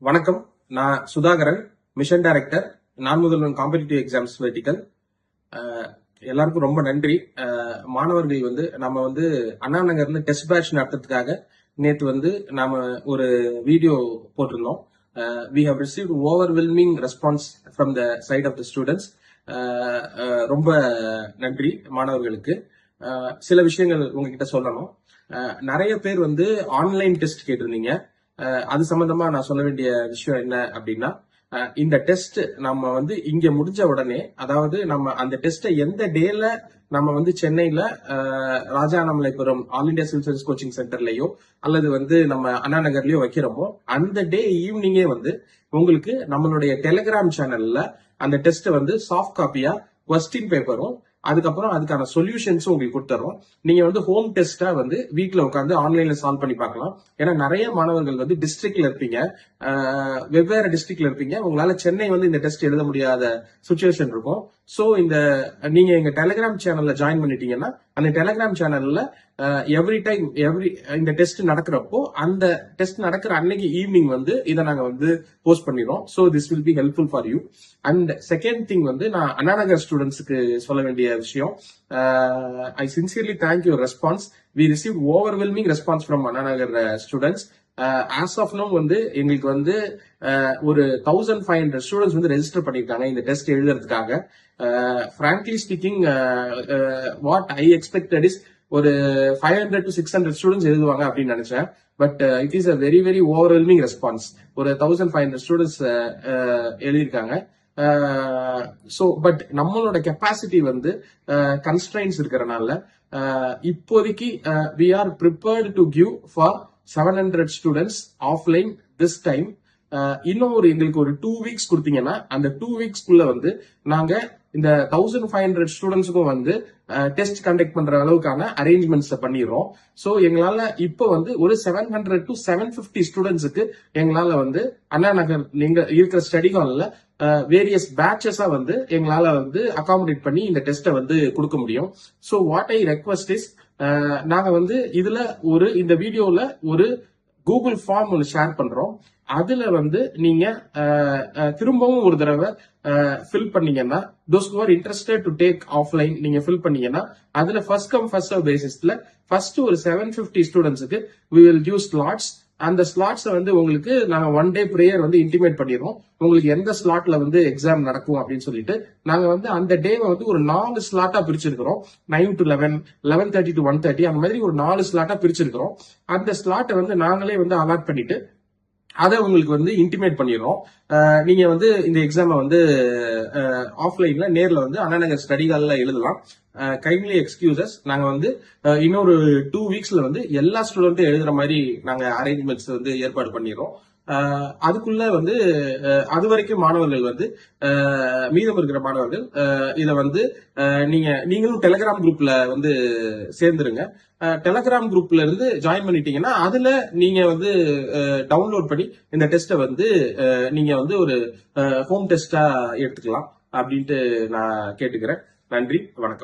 வணக்கம். நான் Sudhakaran, mission director, நான் முதல்வன் காம்படிட்டிவ் எக்ஸாம்ஸ் வெர்டிக்கல். எல்லாருக்கும் ரொம்ப நன்றி. மாணவர்கள் நம்ம அண்ணா நகர்ல டெஸ்ட் பேட்ச் நடத்துறதுக்காக நேற்று நாம ஒரு வீடியோ போட்டிருந்தோம். we have received overwhelming response from the side of the students. ரொம்ப நன்றி மாணவர்களுக்கு. சில விஷயங்கள் உங்ககிட்ட சொல்லணும். நிறைய பேர் ஆன்லைன் டெஸ்ட் கேட்டிருந்தீங்க. அது சம்பந்தமா நான் சொல்ல வேண்டிய விஷயம் என்ன அப்படின்னா, இந்த டெஸ்ட் நம்ம இங்க முடிஞ்ச உடனே, அதாவது நம்ம அந்த டெஸ்ட்டை எந்த டேல நம்ம சென்னையில Rajanamalaipuram all India civil service coaching சென்டர்லயோ அல்லது நம்ம அண்ணா நகர்லயோ வைக்கிறோமோ, அந்த டே ஈவினிங்கே உங்களுக்கு நம்மளுடைய டெலிகிராம் சேனல்ல அந்த டெஸ்ட் சாஃப்ட் காப்பியா கொஸ்டின் பேப்பரும் அதுக்கப்புறம் அதுக்கான சொல்யூஷன்ஸும் உங்களுக்கு கொடுத்துறோம். நீங்க ஹோம் டெஸ்டா வீட்டுல உட்காந்து ஆன்லைன்ல சால்வ் பண்ணி பார்க்கலாம். ஏன்னா நிறைய மாணவர்கள் டிஸ்ட்ரிக்ட்ல இருப்பீங்க, வெவ்வேறு டிஸ்ட்ரிக்ட்ல இருப்பீங்க. உங்களால சென்னை இந்த டெஸ்ட் எழுத முடியாத சுச்சுவேஷன் இருக்கும். சோ நீங்க எங்க டெலிகிராம் சேனல்ல ஜாயின் பண்ணிட்டீங்கன்னா, அந்த டெலிகிராம் சேனல்ல எவ்ரி டைம் இந்த டெஸ்ட் நடக்கிறப்போ, அந்த டெஸ்ட் நடக்கிற அன்னைக்கு ஈவினிங் இதை நாங்க போஸ்ட் பண்ணிடுறோம். So this will be helpful for you. And second thing நான் அண்ணா நகர் ஸ்டூடெண்ட்ஸ்க்கு சொல்ல வேண்டிய விஷயம், ஐ sincerely thank your response. We receive overwhelming response from Anna Nagar students. As of no எங்களுக்கு ஒரு 1500 ஸ்டூடெண்ட்ஸ் ரெஜிஸ்டர் பண்ணிருக்காங்க இந்த test எழுதுறதுக்காக. frankly speaking, what I expected is ஒரு 500 to 600 ஸ்டூடெண்ட்ஸ் எழுதுவாங்க அப்படின்னு நினைச்சேன். But it is a very very overwhelming response. ஒரு 1500 students எழுதியிருக்காங்க. பட் நம்மளோட கெப்பாசிட்டி கன்ஸ்ட்ரைன்ஸ் இருக்கிறனால இப்போதைக்கு we are prepared to give for 700 students offline this time. இன்னும் எங்களுக்கு ஒரு 2 வீக்ஸ் கொடுத்தீங்கன்னா, அந்த 2 வீக்ஸ்க்குள்ள நாங்க இந்த 1500 ஸ்டூடெண்ட்ஸுக்கும் டெஸ்ட் கண்டக்ட் பண்ற அளவுக்கான அரேஞ்ச்மெண்ட்ஸ் பண்ணிடுறோம். சோ எங்களால இப்போ ஒரு 700 to 750 ஸ்டூடெண்ட்ஸுக்கு எங்களால அண்ணா நகர் நீங்க இருக்கிற ஸ்டடி ஹால்ல வேரியஸ் பேட்சஸா எங்களால அகாமடேட் பண்ணி இந்த டெஸ்ட்டை கொடுக்க முடியும். So what I request is, நாங்க இதுல இந்த வீடியோல ஒரு கூகுள் ஃபார்ம் ஒன்று ஷேர் பண்றோம். அதுல நீங்க திரும்பவும் ஒரு தடவை ஃபில் பண்ணீங்கன்னா, those who are interested to take offline நீங்க ஃபில் பண்ணீங்கன்னா, அதுல ஃபர்ஸ்ட் கம் ஃபர்ஸ்ட் சர்வ் பேசிஸ்ல ஃபர்ஸ்ட் ஒரு 750 ஸ்டூடெண்ட்ஸுக்கு we will give slots. அந்த ஸ்லாட்ஸ் உங்களுக்கு நாங்க 1 day ப்ரேயர் இன்டிமேட் பண்ணிடுறோம். உங்களுக்கு எந்த ஸ்லாட்ல எக்ஸாம் நடக்கும் அப்படின்னு சொல்லிட்டு நாங்க அந்த டேவை ஒரு 4 ஸ்லாட்டா பிரிச்சிருக்கிறோம். 9 to 11, 11:30 to 1:30 அந்த மாதிரி ஒரு 4 ஸ்லாட்டா பிரிச்சிருக்கிறோம். அந்த ஸ்லாட்டை நாங்களே அலாட் பண்ணிட்டு அதை உங்களுக்கு இன்டிமேட் பண்ணிடுறோம். நீங்க இந்த எக்ஸாமை ஆஃப்லைன்ல நேர்ல அண்ணா நகர் ஸ்டடி ஹால்ல எழுதலாம். Kindly excuses. நாங்க இன்னொரு 2 வீக்ஸ்ல எல்லா ஸ்டூடெண்ட்டும் எழுதுற மாதிரி நாங்க அரேஞ்ச்மெண்ட்ஸ் ஏற்பாடு பண்ணிடுறோம். அதுக்குள்ள அது வரைக்கும் மாணவர்கள் மீதம் இருக்கிற மாணவர்கள் இத நீங்களும் டெலிகிராம் குரூப்ல சேர்ந்துருங்க. டெலிகிராம் குரூப்ல இருந்து ஜாயின் பண்ணிட்டீங்கன்னா, அதுல நீங்க டவுன்லோட் பண்ணி இந்த டெஸ்ட்டை நீங்க ஒரு ஹோம் டெஸ்டா எடுத்துக்கலாம் அப்படின்ட்டு நான் கேட்டுக்கிறேன். நன்றி, வணக்கம்.